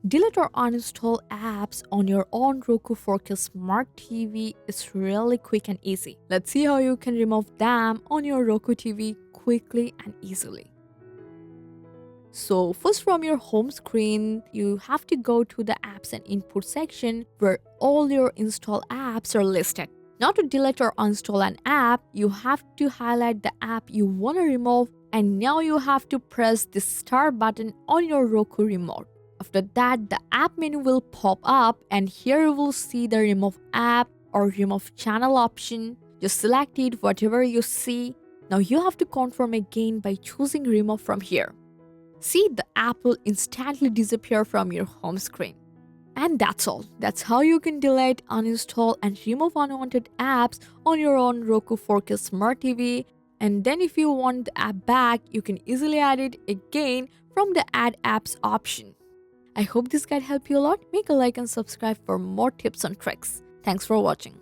Delete or uninstall apps on your ONN Roku 4K Smart TV is really quick and easy. Let's see how you can remove them on your Roku TV quickly and easily. So first, from your home screen, you have to go to the apps and input section where all your installed apps are listed. Now to delete or uninstall an app, you have to highlight the app you want to remove, and now you have to press the start button on your Roku remote. After that, the app menu will pop up, and here you will see the remove app or remove channel option. Just select it, whatever you see. Now you have to confirm again by choosing remove from here. See, the app will instantly disappear from your home screen. And that's all. That's how you can delete, uninstall, and remove unwanted apps on your ONN Roku 4K Smart TV. And then if you want the app back, you can easily add it again from the Add Apps option. I hope this guide helped you a lot. Make a like and subscribe for more tips and tricks. Thanks for watching.